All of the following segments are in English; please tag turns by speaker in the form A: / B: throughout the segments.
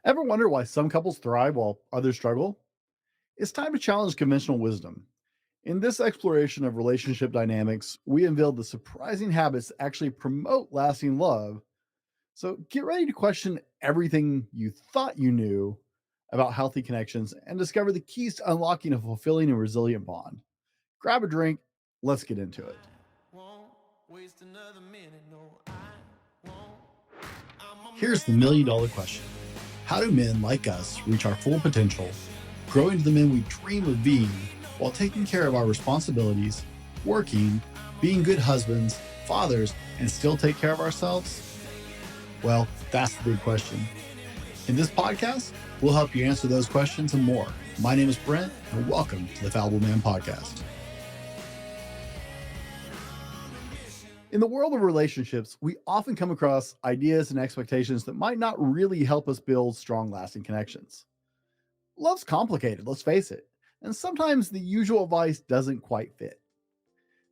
A: Ever wonder why some couples thrive while others struggle? It's time to challenge conventional wisdom. In this exploration of relationship dynamics, we unveil the surprising habits that actually promote lasting love. So get ready to question everything you thought you knew about healthy connections and discover the keys to unlocking a fulfilling and resilient bond. Grab a drink, let's get into it. Here's the $1 million question. How do men like us reach our full potential, grow into the men we dream of being, while taking care of our responsibilities, working, being good husbands, fathers, and still take care of ourselves? Well, that's the big question. In this podcast, we'll help you answer those questions and more. My name is Brent, and welcome to the Fallible Man Podcast. In the world of relationships, we often come across ideas and expectations that might not really help us build strong, lasting connections. Love's complicated, let's face it, and sometimes the usual advice doesn't quite fit.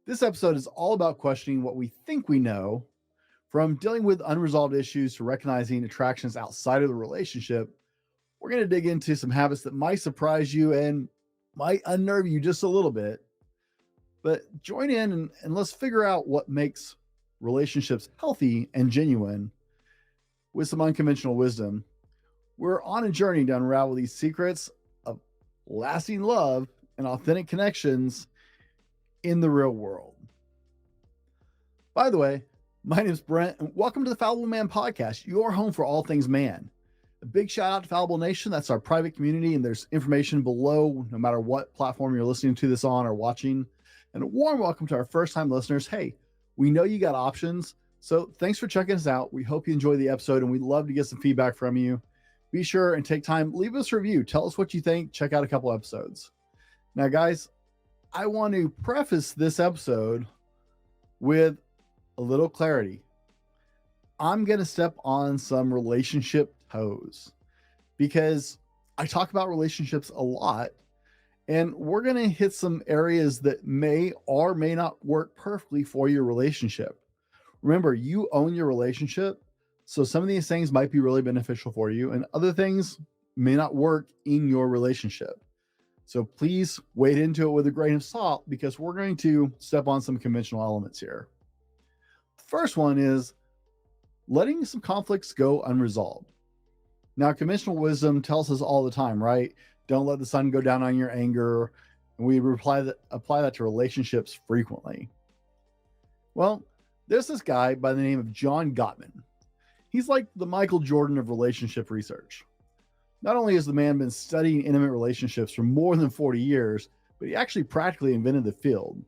A: This episode is all about questioning what we think we know, from dealing with unresolved issues to recognizing attractions outside of the relationship. We're going to dig into some habits that might surprise you and might unnerve you just a little bit. But join in and let's figure out what makes relationships healthy and genuine with some unconventional wisdom. We're on a journey to unravel these secrets of lasting love and authentic connections in the real world. By the way, my name is Brent, and welcome to the Fallible Man Podcast, your home for all things man. A big shout out to Fallible Nation. That's our private community, and there's information below no matter what platform you're listening to this on or watching. And a warm welcome to our first-time listeners. Hey, we know you got options, so thanks for checking us out. We hope you enjoy the episode, and we'd love to get some feedback from you. Be sure and take time, leave us a review. Tell us what you think. Check out a couple episodes. Now, guys, I want to preface this episode with a little clarity. I'm going to step on some relationship toes because I talk about relationships a lot. And we're going to hit some areas that may or may not work perfectly for your relationship. Remember, you own your relationship. So some of these things might be really beneficial for you, and other things may not work in your relationship. So please wade into it with a grain of salt because we're going to step on some conventional elements here. The first one is letting some conflicts go unresolved. Now, conventional wisdom tells us all the time, right? Don't let the sun go down on your anger. And we apply that to relationships frequently. Well, there's this guy by the name of John Gottman. He's like the Michael Jordan of relationship research. Not only has the man been studying intimate relationships for more than 40 years, but he actually practically invented the field.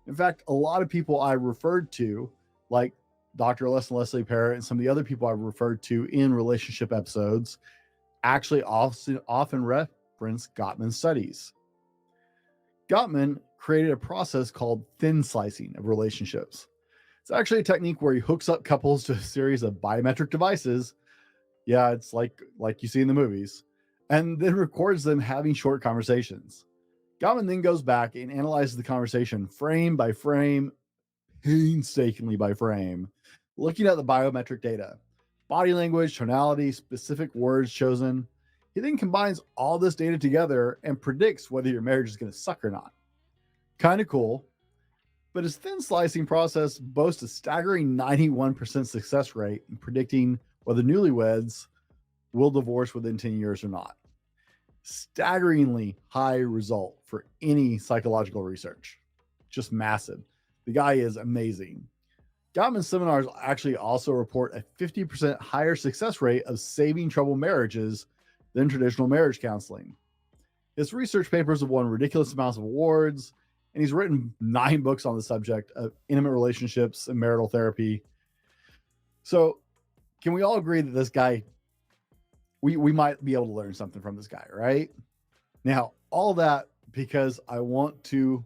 A: In fact, a lot of people I referred to, like Dr. Leslie Parrott and some of the other people I've referred to in relationship episodes, actually often reference Gottman studies. Gottman created a process called thin slicing of relationships. It's actually a technique where he hooks up couples to a series of biometric devices. Yeah, it's like you see in the movies, and then records them having short conversations. Gottman then goes back and analyzes the conversation frame by frame, painstakingly by frame, looking at the biometric data. Body language, tonality, specific words chosen. He then combines all this data together and predicts whether your marriage is going to suck or not. Kind of cool. But his thin slicing process boasts a staggering 91% success rate in predicting whether newlyweds will divorce within 10 years or not. Staggeringly high result for any psychological research. Just massive. The guy is amazing. Gottman seminars actually also report a 50% higher success rate of saving troubled marriages than traditional marriage counseling. His research papers have won ridiculous amounts of awards, and he's written 9 books on the subject of intimate relationships and marital therapy. So can we all agree that this guy, we might be able to learn something from this guy, right? Now, all that because I want to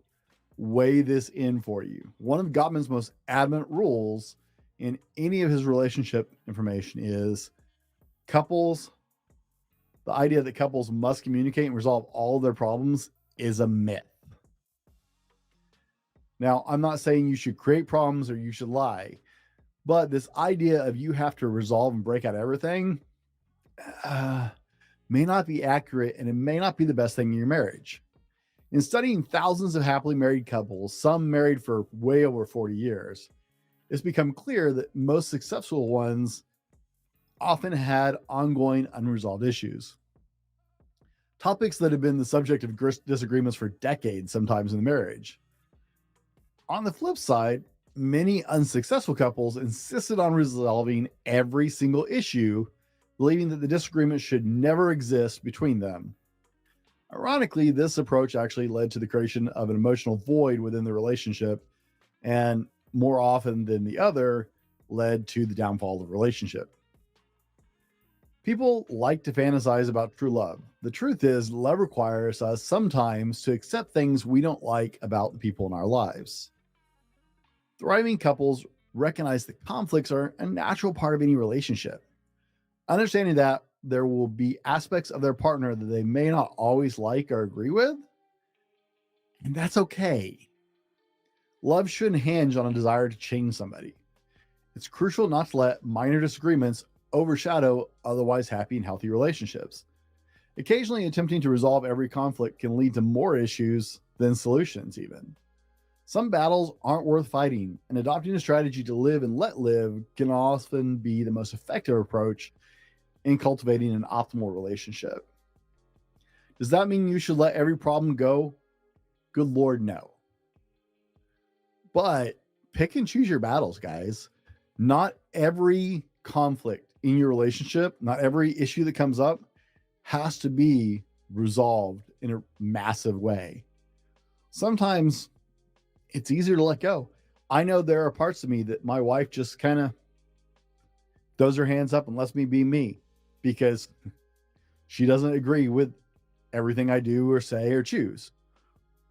A: weigh this in for you. One of Gottman's most adamant rules in any of his relationship information is the idea that couples must communicate and resolve all of their problems is a myth. Now, I'm not saying you should create problems or you should lie, but this idea of you have to resolve and break out everything uh, may not be accurate and it may not be the best thing in your marriage. In studying thousands of happily married couples, some married for way over 40 years, it's become clear that most successful ones often had ongoing unresolved issues. Topics that have been the subject of disagreements for decades, sometimes in the marriage. On the flip side, many unsuccessful couples insisted on resolving every single issue, believing that the disagreement should never exist between them. Ironically, this approach actually led to the creation of an emotional void within the relationship, and more often than the other, led to the downfall of the relationship. People like to fantasize about true love. The truth is, love requires us sometimes to accept things we don't like about the people in our lives. Thriving couples recognize that conflicts are a natural part of any relationship. Understanding that there will be aspects of their partner that they may not always like or agree with, and that's okay. Love shouldn't hinge on a desire to change somebody. It's crucial not to let minor disagreements overshadow otherwise happy and healthy relationships. Occasionally, attempting to resolve every conflict can lead to more issues than solutions, even. Some battles aren't worth fighting, and adopting a strategy to live and let live can often be the most effective approach in cultivating an optimal relationship. Does that mean you should let every problem go? Good Lord, no. But pick and choose your battles, guys. Not every conflict in your relationship, not every issue that comes up has to be resolved in a massive way. Sometimes it's easier to let go. I know there are parts of me that my wife just kind of throws her hands up and lets me be me because she doesn't agree with everything I do or say or choose,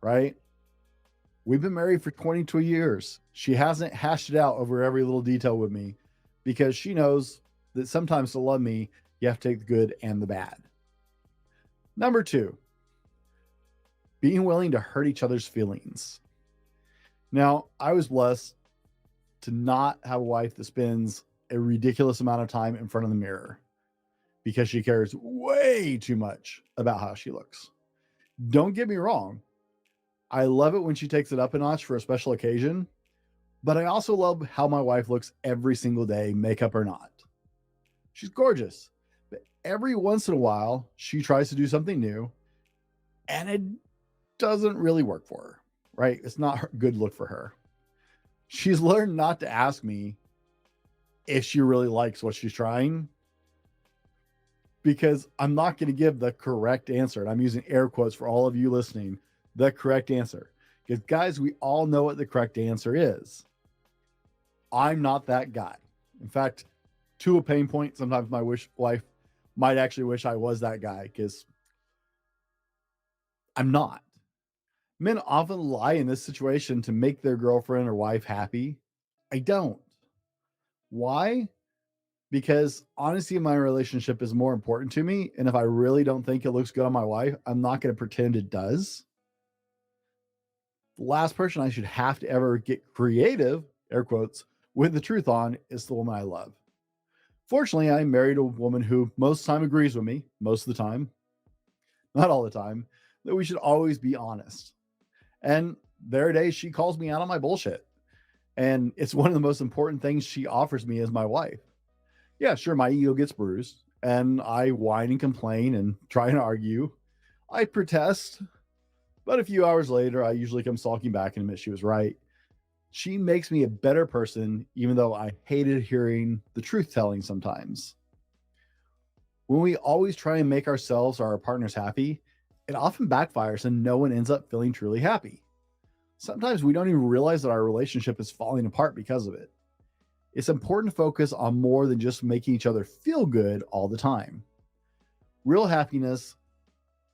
A: right? We've been married for 22 years. She hasn't hashed it out over every little detail with me because she knows that sometimes to love me, you have to take the good and the bad. Number 2, being willing to hurt each other's feelings. Now, I was blessed to not have a wife that spends a ridiculous amount of time in front of the mirror because she cares way too much about how she looks. Don't get me wrong. I love it when she takes it up a notch for a special occasion, but I also love how my wife looks every single day, makeup or not. She's gorgeous, but every once in a while, she tries to do something new and it doesn't really work for her, right? It's not a good look for her. She's learned not to ask me if she really likes what she's trying because I'm not going to give the correct answer. And I'm using air quotes for all of you listening, the correct answer. Because guys, we all know what the correct answer is. I'm not that guy. In fact, to a pain point, sometimes my wife might actually wish I was that guy because I'm not. Men often lie in this situation to make their girlfriend or wife happy. I don't. Why? Because honesty in my relationship is more important to me. And if I really don't think it looks good on my wife, I'm not going to pretend it does. The last person I should have to ever get creative, air quotes, with the truth on is the woman I love. Fortunately, I married a woman who most of the time agrees with me, most of the time, not all the time, that we should always be honest. And there are days she calls me out on my bullshit. And it's one of the most important things she offers me as my wife. Yeah, sure, my ego gets bruised and I whine and complain and try and argue. I protest, but a few hours later, I usually come sulking back and admit she was right. She makes me a better person, even though I hated hearing the truth telling sometimes. When we always try and make ourselves or our partners happy, it often backfires and no one ends up feeling truly happy. Sometimes we don't even realize that our relationship is falling apart because of it. It's important to focus on more than just making each other feel good all the time. Real happiness,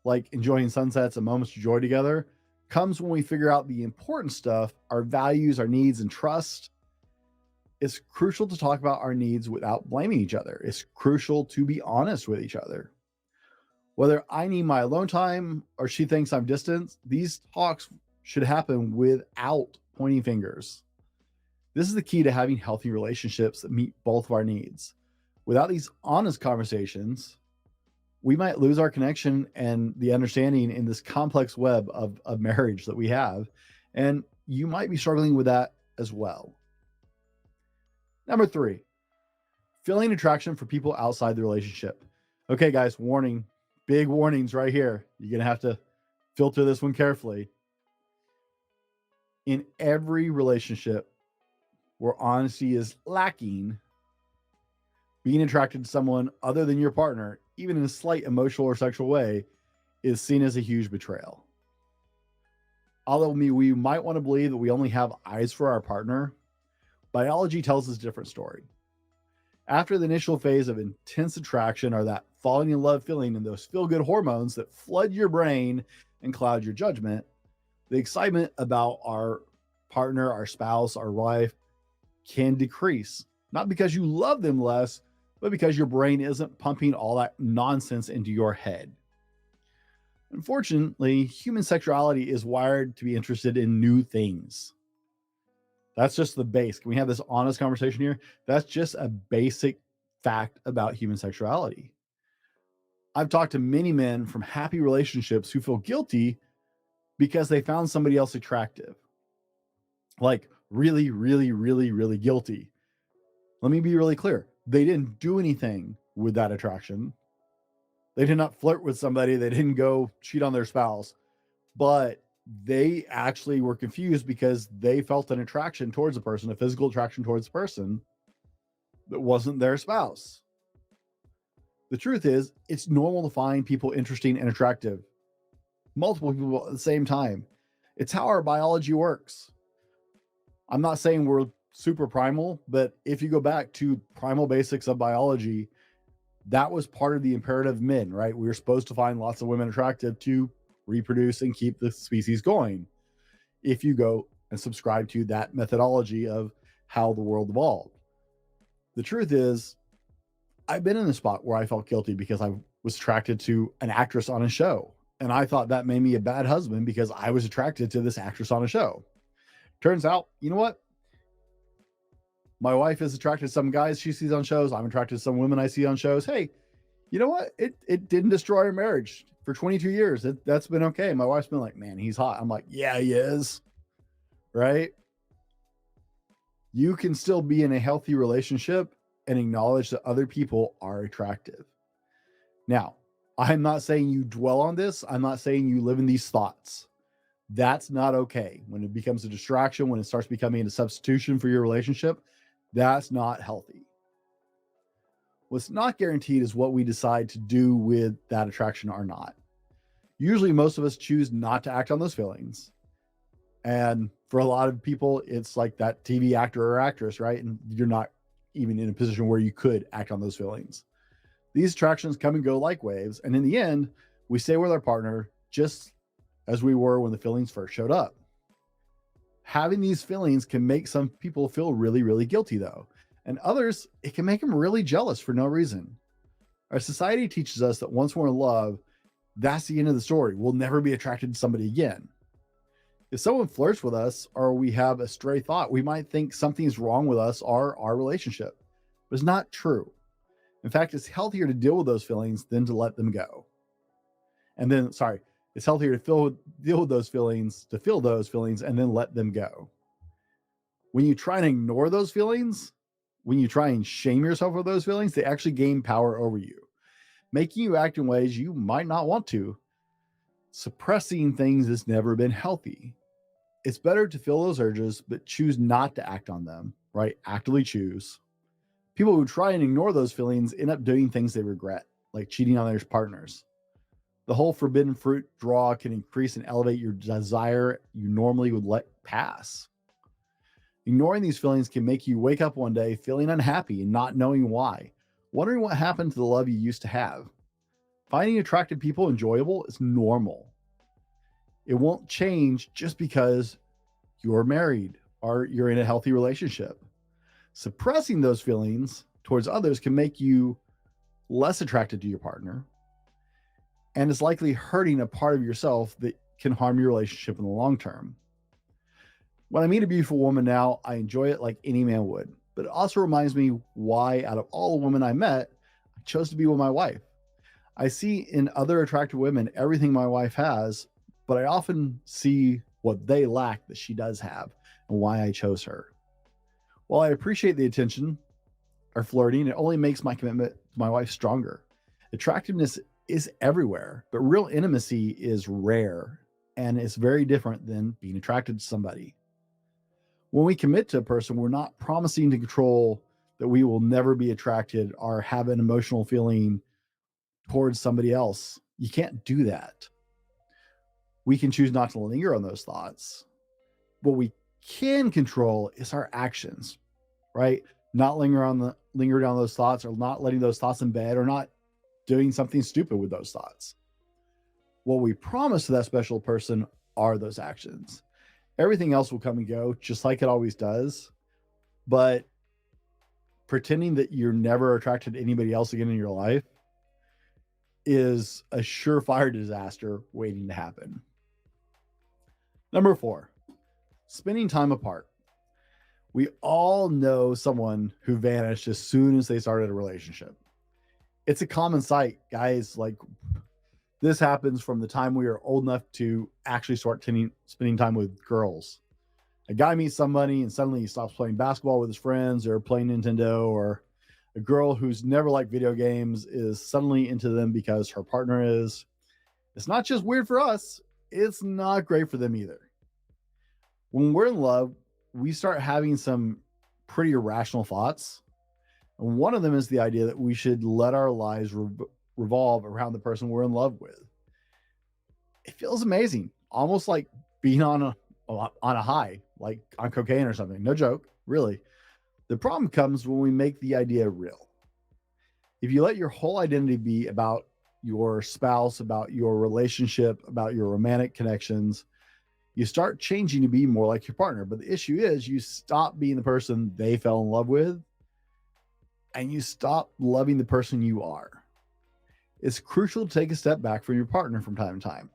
A: like enjoying sunsets and moments of joy together, comes when we figure out the important stuff, our values, our needs, and trust. It's crucial to talk about our needs without blaming each other. It's crucial to be honest with each other. Whether I need my alone time or she thinks I'm distant, these talks should happen without pointing fingers. This is the key to having healthy relationships that meet both of our needs. Without these honest conversations, we might lose our connection and the understanding in this complex web of marriage that we have. And you might be struggling with that as well. Number 3, feeling attraction for people outside the relationship. Okay, guys, warning, big warnings right here. You're going to have to filter this one carefully. In every relationship where honesty is lacking, being attracted to someone other than your partner, even in a slight emotional or sexual way, is seen as a huge betrayal. Although we might want to believe that we only have eyes for our partner, biology tells us a different story. After the initial phase of intense attraction, or that falling in love feeling, and those feel-good hormones that flood your brain and cloud your judgment, the excitement about our partner, our spouse, our wife can decrease. Not because you love them less, but because your brain isn't pumping all that nonsense into your head. Unfortunately, human sexuality is wired to be interested in new things. That's just the base. Can we have this honest conversation here? That's just a basic fact about human sexuality. I've talked to many men from happy relationships who feel guilty because they found somebody else attractive. Like really, really, really, really guilty. Let me be really clear. They didn't do anything with that attraction. They did not flirt with somebody. They didn't go cheat on their spouse, but they actually were confused because they felt an attraction towards a person, a physical attraction towards a person that wasn't their spouse. The truth is, it's normal to find people interesting and attractive, multiple people at the same time. It's how our biology works. I'm not saying we're super primal, but if you go back to primal basics of biology, that was part of the imperative of men, right? We were supposed to find lots of women attractive to reproduce and keep the species going. If you go and subscribe to that methodology of how the world evolved. The truth is, I've been in a spot where I felt guilty because I was attracted to an actress on a show. And I thought that made me a bad husband because I was attracted to this actress on a show. Turns out, you know what? My wife is attracted to some guys she sees on shows. I'm attracted to some women I see on shows. Hey, you know what? It didn't destroy our marriage for 22 years. That's been okay. My wife's been like, man, he's hot. I'm like, yeah, he is. Right? You can still be in a healthy relationship and acknowledge that other people are attractive. Now, I'm not saying you dwell on this. I'm not saying you live in these thoughts. That's not okay. When it becomes a distraction, when it starts becoming a substitution for your relationship, that's not healthy. What's not guaranteed is what we decide to do with that attraction or not. Usually, most of us choose not to act on those feelings. And for a lot of people, it's like that TV actor or actress, right? And you're not even in a position where you could act on those feelings. These attractions come and go like waves. And in the end, we stay with our partner just as we were when the feelings first showed up. Having these feelings can make some people feel really, really guilty, though. And others, it can make them really jealous for no reason. Our society teaches us that once we're in love, that's the end of the story. We'll never be attracted to somebody again. If someone flirts with us or we have a stray thought, we might think something's wrong with us or our relationship. But it's not true. In fact, it's healthier to deal with those feelings than to let them go. It's healthier to deal with those feelings, to feel those feelings, and then let them go. When you try and ignore those feelings, when you try and shame yourself for those feelings, they actually gain power over you, making you act in ways you might not want to. Suppressing things has never been healthy. It's better to feel those urges, but choose not to act on them, right? Actively choose. People who try and ignore those feelings end up doing things they regret, like cheating on their partners. The whole forbidden fruit draw can increase and elevate your desire you normally would let pass. Ignoring these feelings can make you wake up one day feeling unhappy and not knowing why, wondering what happened to the love you used to have. Finding attractive people enjoyable is normal. It won't change just because you're married or you're in a healthy relationship. Suppressing those feelings towards others can make you less attracted to your partner, and is likely hurting a part of yourself that can harm your relationship in the long term. When I meet a beautiful woman now, I enjoy it like any man would. but it also reminds me why, out of all the women I met, I chose to be with my wife. I see in other attractive women everything my wife has, but I often see what they lack that she does have and why I chose her. While I appreciate the attention or flirting, it only makes my commitment to my wife stronger. Attractiveness is everywhere, but real intimacy is rare and it's very different than being attracted to somebody. When we commit to a person, we're not promising to control that we will never be attracted or have an emotional feeling towards somebody else. You can't do that. We can choose not to linger on those thoughts. What we can control is our actions, right? Not linger down those thoughts, or not letting those thoughts embed, or not doing something stupid with those thoughts. What we promise to that special person are those actions. Everything else will come and go just like it always does. But pretending that you're never attracted to anybody else again in your life is a surefire disaster waiting to happen. Number 4, spending time apart. We all know someone who vanished as soon as they started a relationship. It's a common sight, guys. Like, this happens from the time we are old enough to actually start spending time with girls. A guy meets somebody and suddenly he stops playing basketball with his friends or playing Nintendo, or a girl who's never liked video games is suddenly into them because her partner is. It's not just weird for us, it's not great for them either. When we're in love, we start having some pretty irrational thoughts. And one of them is the idea that we should let our lives revolve around the person we're in love with. It feels amazing, almost like being on a high, like on cocaine or something. No joke, really. The problem comes when we make the idea real. If you let your whole identity be about your spouse, about your relationship, about your romantic connections, you start changing to be more like your partner. But the issue is you stop being the person they fell in love with, and you stop loving the person you are. It's crucial to take a step back from your partner from time to time.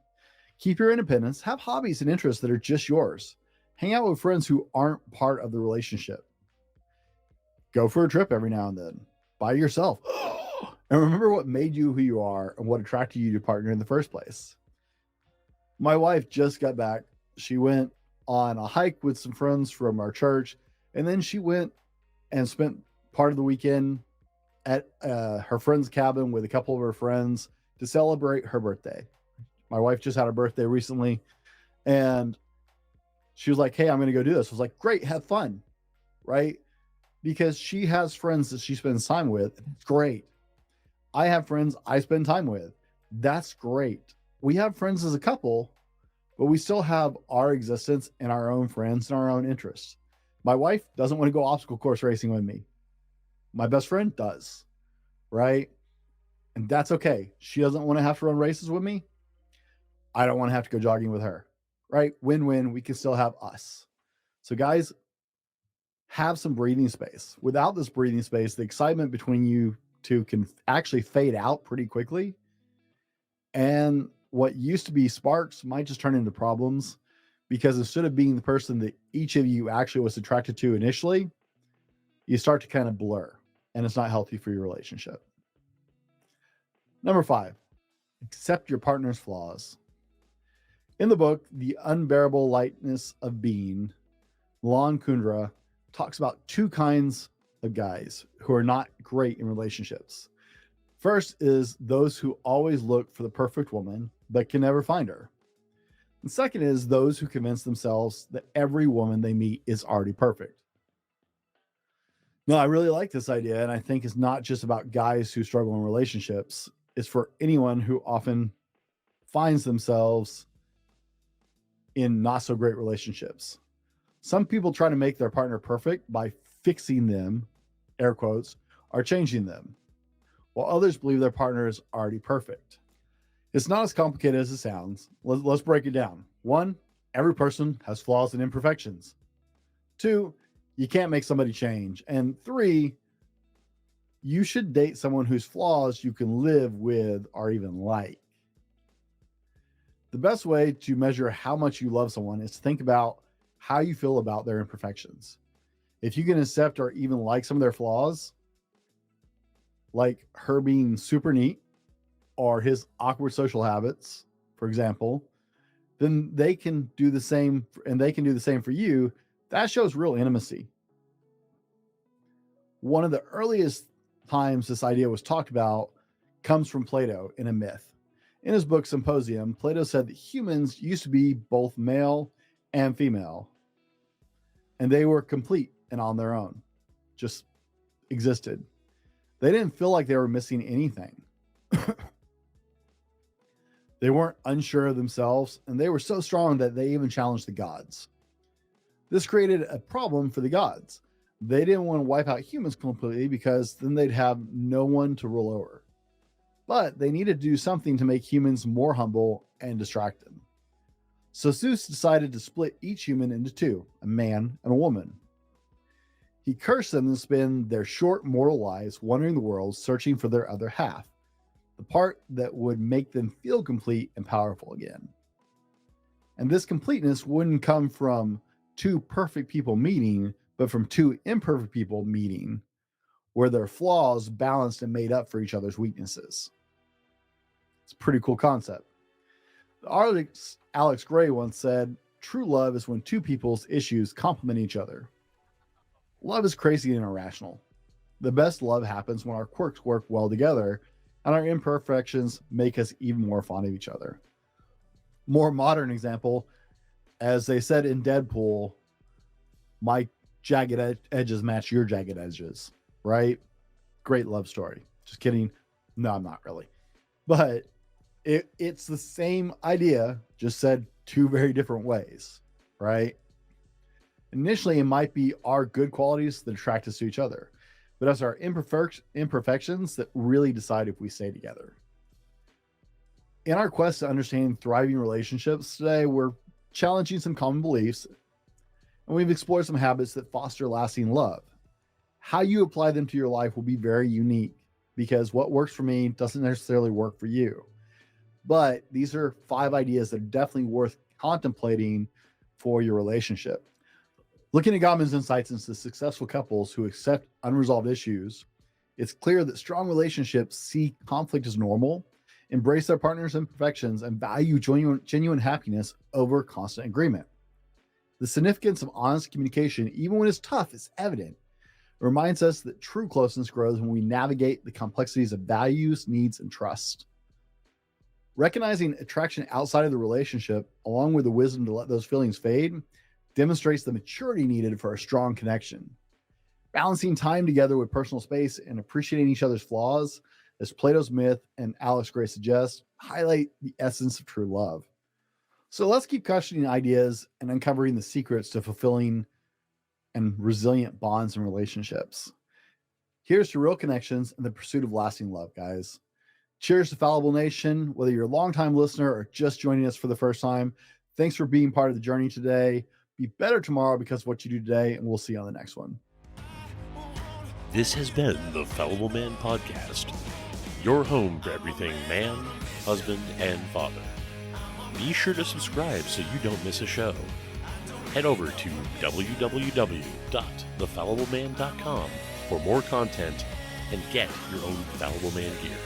A: Keep your independence, have hobbies and interests that are just yours. Hang out with friends who aren't part of the relationship. Go for a trip every now and then by yourself. And remember what made you who you are and what attracted you to your partner in the first place. My wife just got back. She went on a hike with some friends from our church, and then she went and spent part of the weekend at her friend's cabin with a couple of her friends to celebrate her birthday. My wife just had her birthday recently, and she was like, hey, I'm going to go do this. I was like, great, have fun, right? Because she has friends that she spends time with. It's great. I have friends I spend time with. That's great. We have friends as a couple, but we still have our existence and our own friends and our own interests. My wife doesn't want to go obstacle course racing with me. My best friend does, right? And that's okay. She doesn't want to have to run races with me. I don't want to have to go jogging with her, right? Win-win. We can still have us. So guys, have some breathing space. Without this breathing space, the excitement between you two can actually fade out pretty quickly. And what used to be sparks might just turn into problems, because instead of being the person that each of you actually was attracted to initially, you start to kind of blur, and it's not healthy for your relationship. Number 5, accept your partner's flaws. In the book, The Unbearable Lightness of Being, Lon Kundra talks about 2 kinds of guys who are not great in relationships. First is those who always look for the perfect woman, but can never find her. And second is those who convince themselves that every woman they meet is already perfect. No, I really like this idea, and I think it's not just about guys who struggle in relationships. It's for anyone who often finds themselves in not so great relationships. Some people try to make their partner perfect by fixing them, air quotes, or changing them, while others believe their partner is already perfect. It's not as complicated as it sounds. Let's break it down. 1, every person has flaws and imperfections. 2, you can't make somebody change. And 3, you should date someone whose flaws you can live with or even like. The best way to measure how much you love someone is to think about how you feel about their imperfections. If you can accept or even like some of their flaws, like her being super neat or his awkward social habits, for example, then they can do the same, and they can do the same for you. That shows real intimacy. One of the earliest times this idea was talked about comes from Plato in a myth. In his book Symposium, Plato said that humans used to be both male and female, and they were complete and on their own, just existed. They didn't feel like they were missing anything. They weren't unsure of themselves, and they were so strong that they even challenged the gods. This created a problem for the gods. They didn't want to wipe out humans completely because then they'd have no one to rule over. But they needed to do something to make humans more humble and distract them. So Zeus decided to split each human into two, a man and a woman. He cursed them to spend their short mortal lives wandering the world searching for their other half, the part that would make them feel complete and powerful again. And this completeness wouldn't come from two perfect people meeting, but from two imperfect people meeting, where their flaws balanced and made up for each other's weaknesses. It's a pretty cool concept. The artist Alex Gray once said, "True love is when two people's issues complement each other." Love is crazy and irrational. The best love happens when our quirks work well together and our imperfections make us even more fond of each other. More modern example, as they said in Deadpool, my jagged edges match your jagged edges, right? Great love story. Just kidding. No, I'm not really. But it's the same idea, just said two very different ways, right? Initially, it might be our good qualities that attract us to each other, but it's our imperfections that really decide if we stay together. In our quest to understand thriving relationships today, we're challenging some common beliefs, and we've explored some habits that foster lasting love. How you apply them to your life will be very unique because what works for me doesn't necessarily work for you. But these are 5 ideas that are definitely worth contemplating for your relationship. Looking at Gottman's insights into successful couples who accept unresolved issues, it's clear that strong relationships see conflict as normal, embrace their partner's imperfections, and value genuine happiness over constant agreement. The significance of honest communication, even when it's tough, is evident. It reminds us that true closeness grows when we navigate the complexities of values, needs, and trust. Recognizing attraction outside of the relationship, along with the wisdom to let those feelings fade, demonstrates the maturity needed for a strong connection. Balancing time together with personal space and appreciating each other's flaws, as Plato's myth and Alex Gray suggest, highlight the essence of true love. So let's keep questioning ideas and uncovering the secrets to fulfilling and resilient bonds and relationships. Here's to real connections and the pursuit of lasting love, guys. Cheers to Fallible Nation. Whether you're a longtime listener or just joining us for the first time, thanks for being part of the journey today. Be better tomorrow because of what you do today, and we'll see you on the next one.
B: This has been the Fallible Man Podcast, your home for everything man, husband, and father. Be sure to subscribe so you don't miss a show. Head over to www.thefallibleman.com for more content and get your own Fallible Man gear.